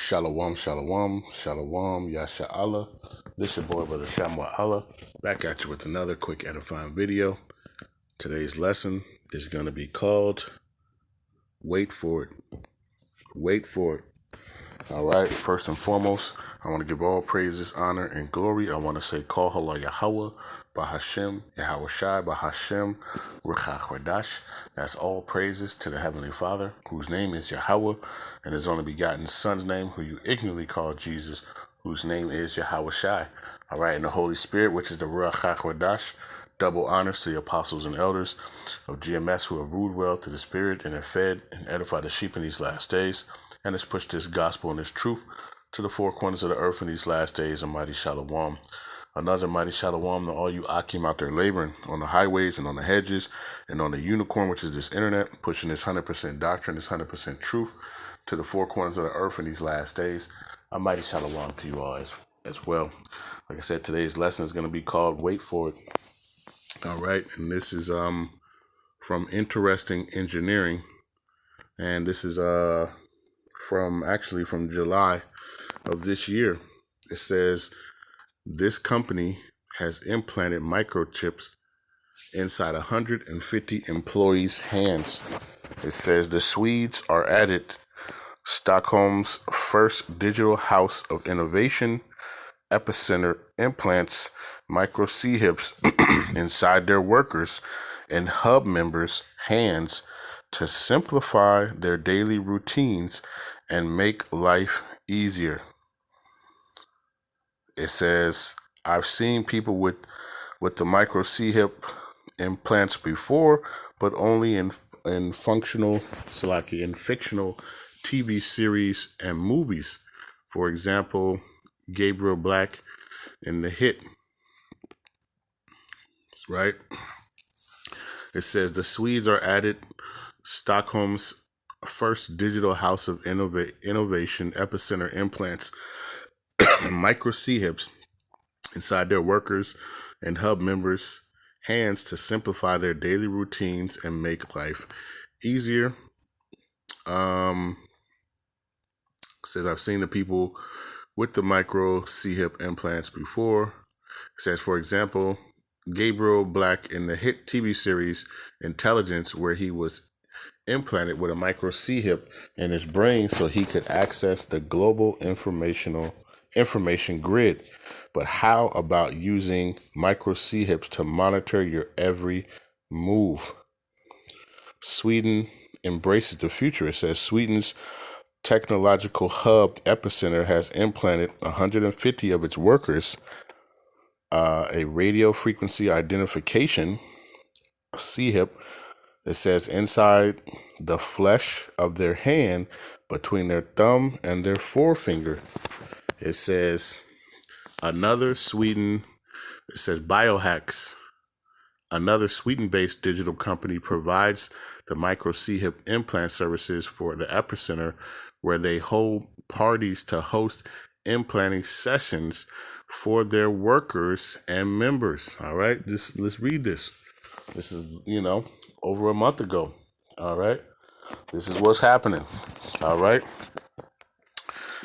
Shalom, shalom, shalom, Yasha Allah. This your boy, Brother Shamwa Allah, back at you with another quick edifying video. Today's lesson is going to be called Wait for It. Wait for it. All right, first and foremost, I want to give all praises, honor, and glory. I want to say, call Halal Yahawah, Bahasham, Yahawashi, Bahasham, Rawchaa, Qadash. That's all praises to the Heavenly Father, whose name is Yahawah, and his only begotten Son's name, who you ignorantly call Jesus, whose name is Yahawashi. All right, and the Holy Spirit, which is the Rawchaa, Qadash. Double honors to the apostles and elders of GMS who have ruled well to the Spirit and have fed and edified the sheep in these last days, and has pushed this gospel and this truth to the four corners of the earth in these last days. A mighty shalom. Another mighty shalom to all you Akim out there laboring on the highways and on the hedges and on the unicorn, which is this internet, pushing this 100% doctrine, this 100% truth to the four corners of the earth in these last days. A mighty shalom to you all as well. Like I said, today's lesson is going to be called Wait for It. All right, and this is from Interesting Engineering, and this is from July of this year. It says this company has implanted microchips inside 150 employees' hands. It says the Swedes are at it. Stockholm's first digital house of innovation, epicenter implants micro C-hips inside their workers and hub members' hands to simplify their daily routines and make life easier. It says, I've seen people with the micro C-hip implants before, but only in fictional TV series and movies. For example, Gabriel Black in The Hit. Right? It says the Swedes are at it. Stockholm's first digital house of innovation, epicenter implants micro C-hips inside their workers and hub members' hands to simplify their daily routines and make life easier. Says I've seen the people with the micro C-hip implants before. It says, for example, Gabriel Black in the hit TV series Intelligence, where he was implanted with a micro C-hip in his brain so he could access the global information grid. But how about using micro C-hips to monitor your every move? Sweden embraces the future. It says Sweden's technological hub epicenter has implanted 150 of its workers a radio frequency identification C-hip. It says inside the flesh of their hand between their thumb and their forefinger. It says Biohacks, another Sweden-based digital company, provides the micro C-hip implant services for the epicenter, where they hold parties to host implanting sessions for their workers and members. All right, let's read this. This is, over a month ago. All right, this is what's happening. All right,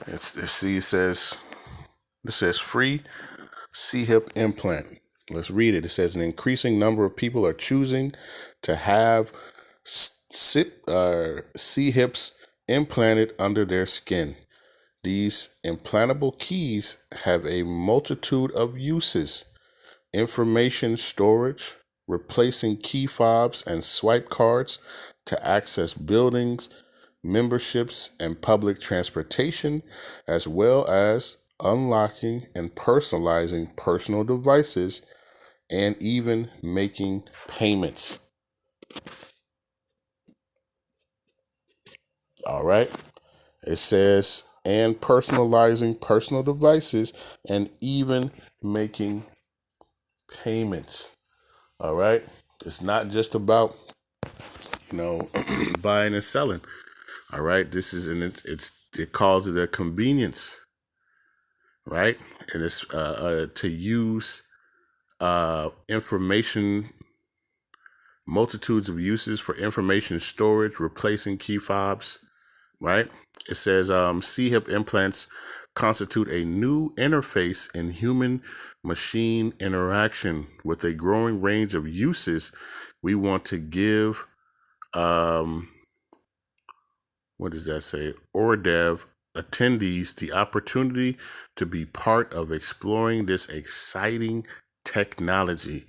it says free C-hip implant. Let's read it. It says an increasing number of people are choosing to have C-hips implanted under their skin. These implantable keys have a multitude of uses: information storage, replacing key fobs and swipe cards to access buildings, memberships, and public transportation, as well as unlocking and personalizing personal devices and even making payments. All right. It says, and personalizing personal devices and even making payments. All right. It's not just about, buying and selling. All right. This is, it calls it a convenience. Right. And it's to use information, multitudes of uses for information storage, replacing key fobs. Right. It says C-hip implants constitute a new interface in human-machine interaction with a growing range of uses. We want to give, what does that say? ORDEV attendees the opportunity to be part of exploring this exciting technology.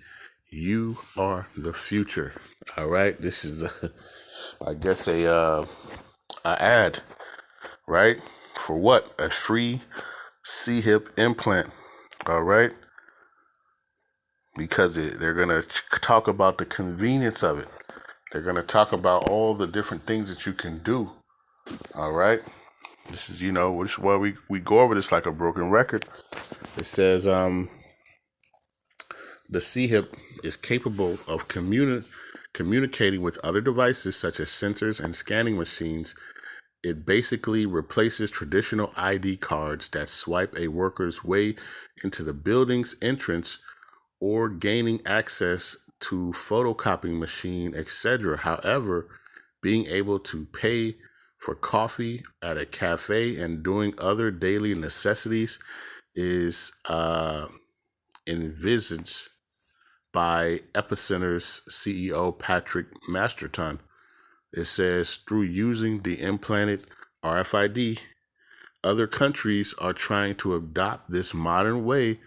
You are the future. All right. This is, I guess, a ad, right? For what? A free C-hip implant. All right. Because they're going to talk about the convenience of it. They're going to talk about all the different things that you can do. All right. This is, which is why we go over this like a broken record. It says the C-hip is capable of communicating with other devices such as sensors and scanning machines. It basically replaces traditional ID cards that swipe a worker's way into the building's entrance or gaining access to photocopying machine, etc. However, being able to pay for coffee at a cafe and doing other daily necessities is envisaged by Epicenter's CEO Patrick Masterton. It says through using the implanted RFID, other countries are trying to adopt this modern way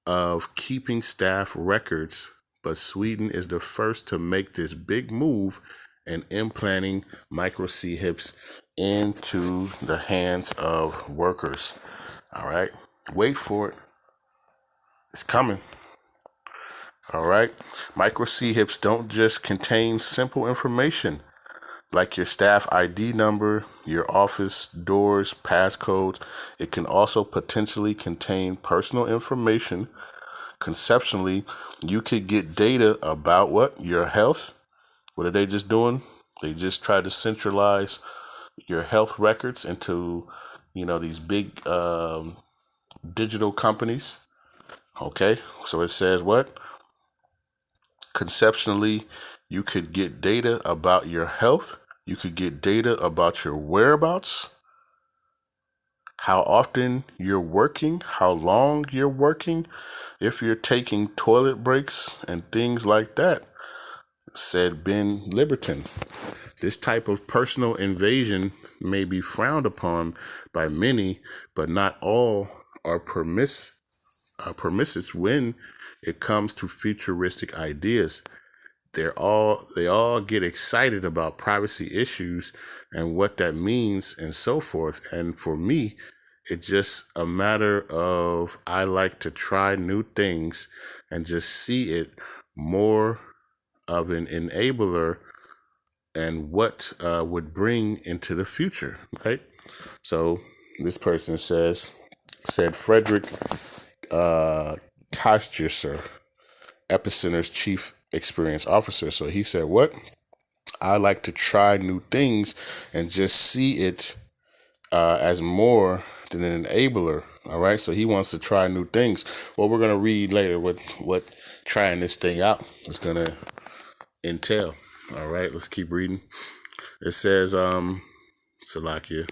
of keeping staff records, but Sweden is the first to make this big move and implanting micro C-hips into the hands of workers. All right, wait for it. It's coming. All right, micro C-hips don't just contain simple information like your staff ID number, your office doors, passcodes. It can also potentially contain personal information. Conceptually, you could get data about what? Your health. What are they just doing? They just try to centralize your health records into, these big digital companies. Okay, so it says what? Conceptually, you could get data about your health. You could get data about your whereabouts, how often you're working, how long you're working, if you're taking toilet breaks and things like that, said Ben Liberton. This type of personal invasion may be frowned upon by many, but not all are permissive when it comes to futuristic ideas. They all get excited about privacy issues and what that means and so forth. And for me, it's just a matter of I like to try new things and just see it more of an enabler and what would bring into the future, right? So this person said Frederick Kostjuser, Epicenter's chief experience officer. So he said, what? I like to try new things and just see it as more than an enabler. All right. So he wants to try new things. Well, we're going to read later what trying this thing out is going to entail. All right. Let's keep reading. It says, Salakia.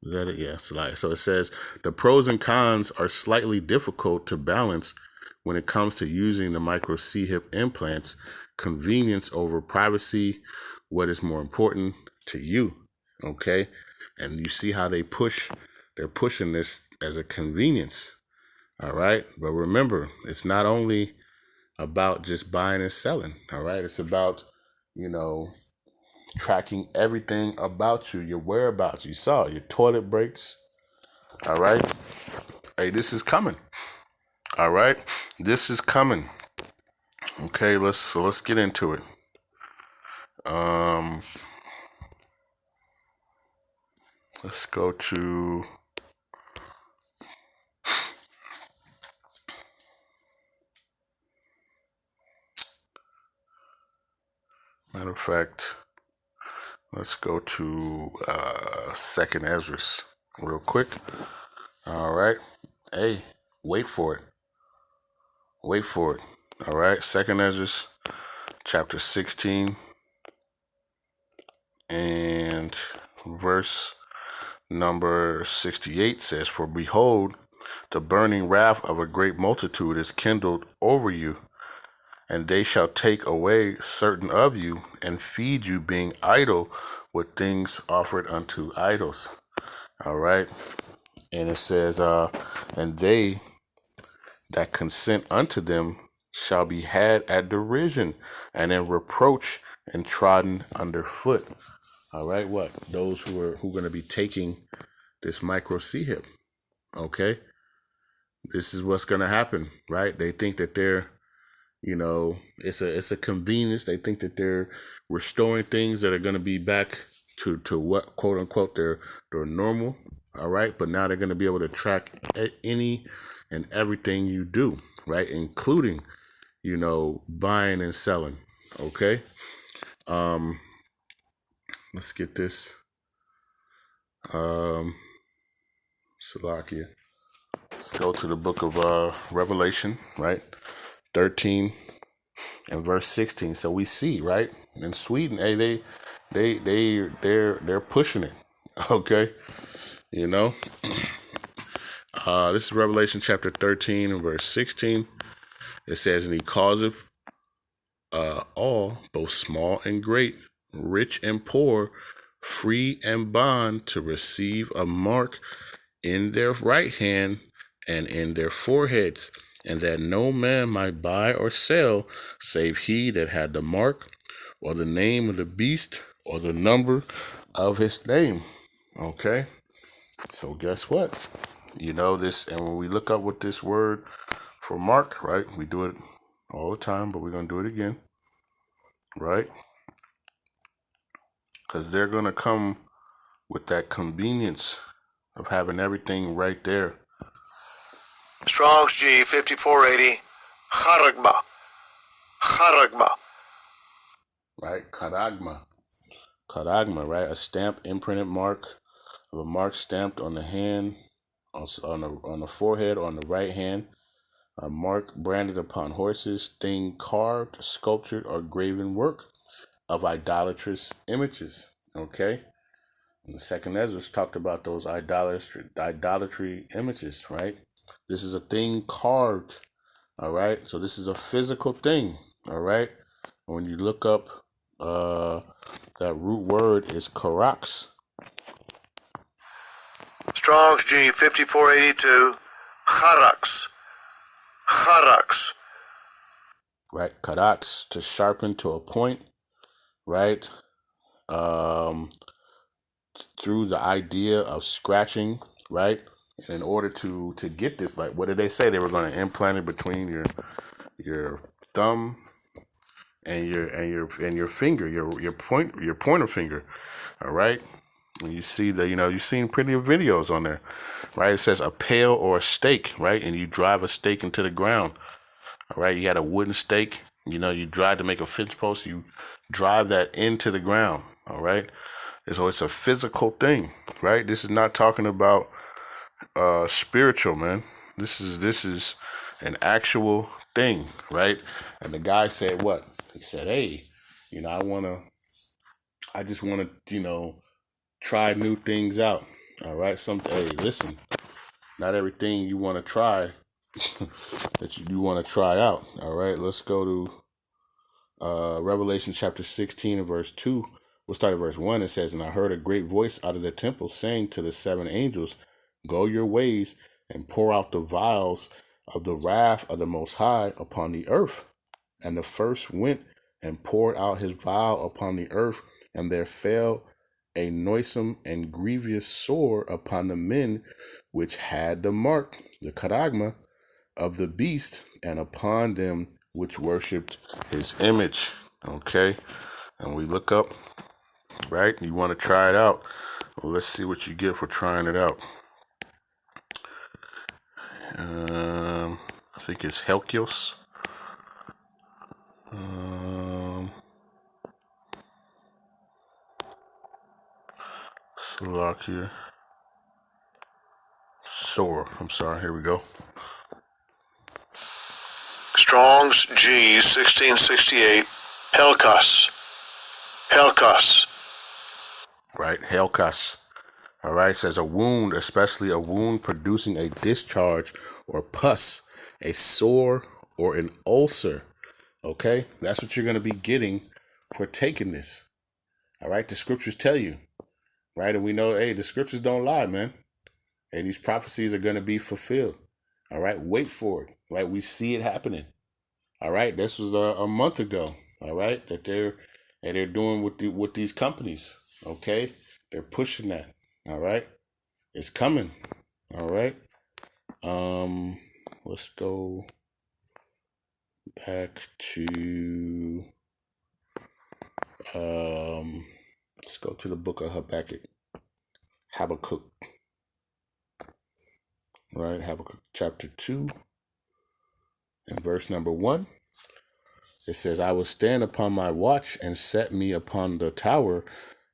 Is that it? Yeah, Salakia. So it says, the pros and cons are slightly difficult to balance when it comes to using the micro C-hip implants. Convenience over privacy. What is more important to you? Okay. And you see how they're pushing this as a convenience. All right. But remember, it's not only about just buying and selling. All right. It's about, tracking everything about you, your whereabouts. You saw your toilet breaks. All right. Hey, this is coming. All right. This is coming. Okay. Let's get into it. Let's go to matter of fact, let's go to Second Ezra real quick. All right. Hey, wait for it. Wait for it. All right. Second Ezra chapter 16 and verse Number 68 says, "For behold, the burning wrath of a great multitude is kindled over you, and they shall take away certain of you, and feed you, being idle with things offered unto idols." All right. And it says, "And they that consent unto them shall be had at derision, and in reproach, and trodden under foot." All right, what? Those who are going to be taking this micro C hip. Okay, this is what's going to happen, right? They think that they're, it's a convenience. They think that they're restoring things that are going to be back to what, quote unquote, they're normal. All right, but now they're going to be able to track any and everything you do, right, including buying and selling. Okay, let's get this. Salakia. Let's go to the book of Revelation, right? 13 and verse 16. So we see, right, in Sweden, hey, they're pushing it. Okay, this is Revelation chapter 13 and verse 16. It says, "And he causeth all, both small and great, rich and poor, free and bond, to receive a mark in their right hand and in their foreheads, and that no man might buy or sell, save he that had the mark, or the name of the beast, or the number of his name." Okay, so guess what? This, and when we look up with this word for mark, right, we do it all the time, but we're going to do it again, right? Because they're going to come with that convenience of having everything right there. Strong's G 5480, Charagma. Right, Karagma, right? A stamp, imprinted mark of a mark stamped on the hand, on the forehead, on the right hand. A mark branded upon horses, thing carved, sculptured, or graven work of idolatrous images. Okay, and the second Ezra talked about those idolatry images, right? This is a thing carved. All right, so this is a physical thing. All right, when you look up that root word is karax. Strong's G 5482, Charax. Right, karax, to sharpen to a point, right? Through the idea of scratching, right? And in order to get this, like, what did they say? They were going to implant it between your thumb and your finger, your pointer finger. All right. When you see you've seen plenty of videos on there, right? It says a pail or a stake, right? And you drive a stake into the ground. All right. You got a wooden stake. You drive to make a fence post. You drive that into the ground. All right. So it's a physical thing, right? This is not talking about spiritual, man. This is an actual thing, right? And the guy said what? He said, "Hey, I just wanna, try new things out." All right. Hey, listen, not everything you want to try that you want to try out. All right. Let's go to Revelation chapter 16 and verse 2. We'll start at verse 1. It says, "And I heard a great voice out of the temple saying to the seven angels, Go your ways and pour out the vials of the wrath of the Most High upon the earth. And the first went and poured out his vial upon the earth, and there fell a noisome and grievous sore upon the men which had the mark, the charagma, of the beast, and upon them which worshipped his image." Okay, and we look up, right? You want to try it out. Well, let's see what you get for trying it out. I think it's Helkios. Slovakia. Sore. I'm sorry. Here we go. Strong's G 1668, Helkas. Right, Helkas. All right, it says a wound, especially a wound producing a discharge or pus, a sore or an ulcer. Okay, that's what you're going to be getting for taking this. All right, the scriptures tell you, right? And we know, hey, the scriptures don't lie, man. And these prophecies are going to be fulfilled. All right, wait for it. Right, we see it happening. All right, this was a month ago. All right, that they're doing with these companies. Okay, they're pushing that. All right, it's coming. All right. Let's go back to let's go to the book of Habakkuk. Right, Habakkuk chapter 2 and verse number 1. It says, I will stand upon my watch and set me upon the tower,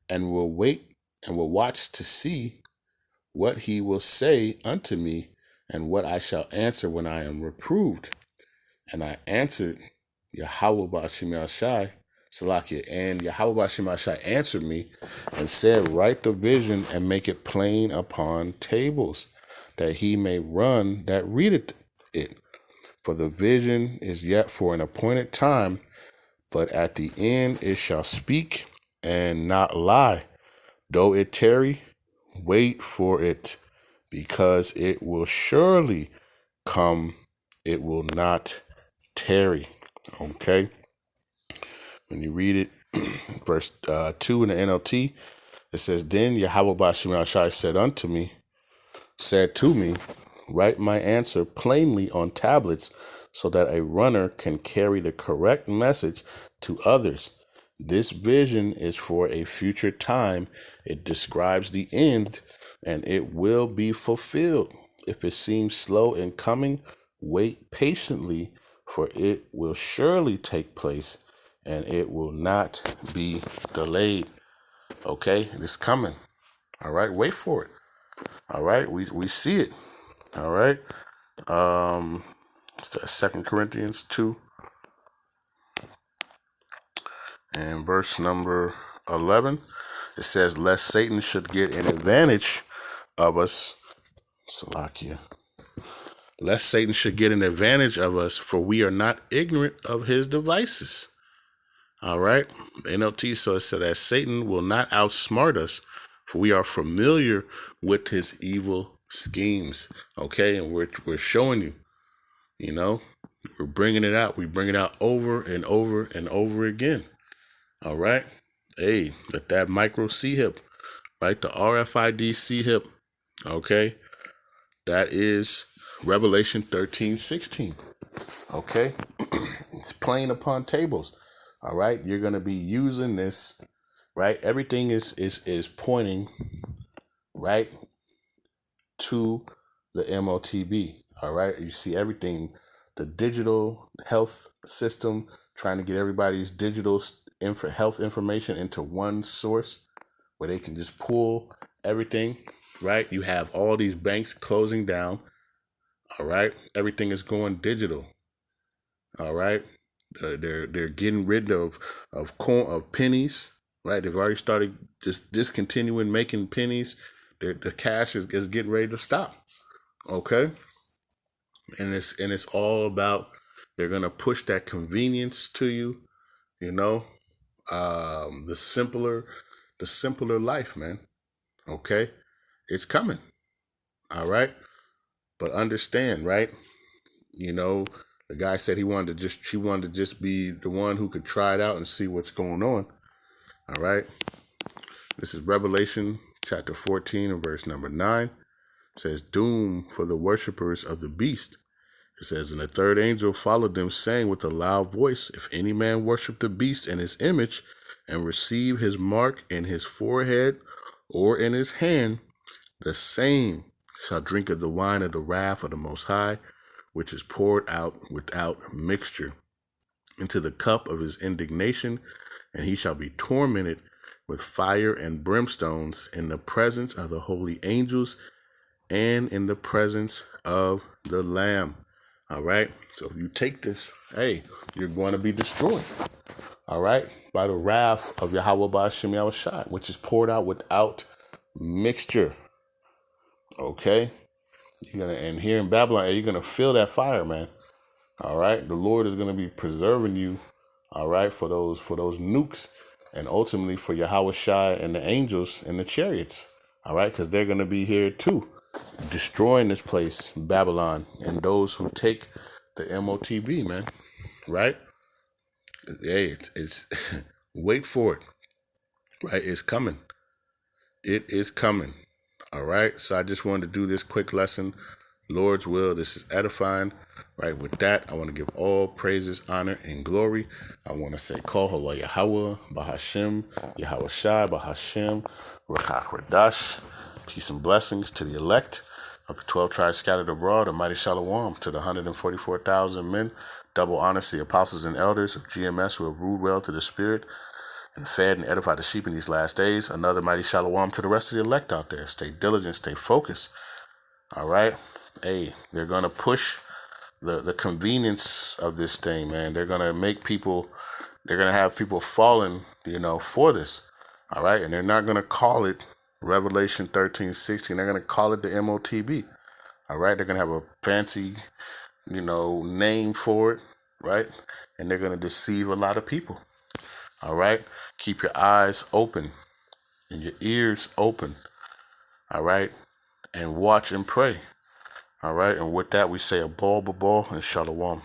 and will wait and will watch to see what he will say unto me, and what I shall answer when I am reproved. And I answered, Yahawah Salakia, and Yahawah answered me and said, write the vision and make it plain upon tables, that he may run that readeth it. For the vision is yet for an appointed time, but at the end it shall speak and not lie. Though it tarry, wait for it, because it will surely come, it will not tarry. Okay? When you read it, verse 2 in the NLT, it says, Then Yahawah said to me, write my answer plainly on tablets, so that a runner can carry the correct message to others. This vision is for a future time. It describes the end, and it will be fulfilled. If it seems slow in coming, wait patiently, for it will surely take place, and it will not be delayed. Okay, it's coming. All right, wait for it. All right, we see it. All right. 2 Corinthians 2 and verse number 11. It says, lest Satan should get an advantage of us. Salakia. Lest Satan should get an advantage of us, for we are not ignorant of his devices. All right. NLT, so it said that Satan will not outsmart us, for we are familiar with his evil schemes. Okay. And we're showing you, we're bringing it out. We bring it out over and over and over again. All right. Hey, that micro C hip, right? The RFID C hip. Okay. That is Revelation 16. Okay. It's playing upon tables. All right. You're going to be using this, right? Everything is pointing right to the MOTB. All right. You see everything, the digital health system, trying to get everybody's digital health information into one source where they can just pull everything, right? You have all these banks closing down. All right. Everything is going digital. All right. They're getting rid of pennies, right? They've already started just discontinuing making pennies. The cash is getting ready to stop. Okay. And it's all about, they're gonna push that convenience to you, the simpler life, man. Okay. It's coming. All right. But understand, right? The guy said he wanted to just be the one who could try it out and see what's going on. All right. This is Revelation chapter 14 and verse number 9. It says, doom for the worshipers of the beast. It says, and the third angel followed them, saying with a loud voice, if any man worship the beast and his image, and receive his mark in his forehead or in his hand, the same shall drink of the wine of the wrath of the Most High, which is poured out without mixture into the cup of his indignation, and he shall be tormented with fire and brimstones in the presence of the holy angels and in the presence of the Lamb. All right. So if you take this, hey, you're going to be destroyed. All right. By the wrath of Yahawah Bahasham Yahawashi, which is poured out without mixture. Okay? And here in Babylon, you're gonna feel that fire, man. All right? The Lord is gonna be preserving you, all right, for those nukes, and ultimately for Yahawashi and the angels and the chariots. All right, because they're gonna be here too, destroying this place, Babylon, and those who take the MOTB, man. Right? Hey, it's wait for it. Right? It's coming. It is coming. All right. So I just wanted to do this quick lesson. Lord's will. This is edifying. Right. With that, I want to give all praises, honor, and glory. I want to say, call Halal Yahawah, Bahasham, Yahawashi, Bahasham, Qadash. Peace and blessings to the elect of the 12 tribes scattered abroad, a mighty shalom to the 144,000 men. Double honor to the apostles and elders of GMS who have ruled well to the spirit and fed and edified the sheep in these last days. Another mighty shalom to the rest of the elect out there. Stay diligent, stay focused. All right? Hey, they're going to push the convenience of this thing, man. They're going to make people, they're going to have people falling, for this. All right? And they're not going to call it Revelation 16. They're going to call it the MOTB. All right? They're going to have a fancy, name for it, right? And they're going to deceive a lot of people. All right? Keep your eyes open and your ears open. All right? And watch and pray. All right? And with that, we say a ball, and shalom.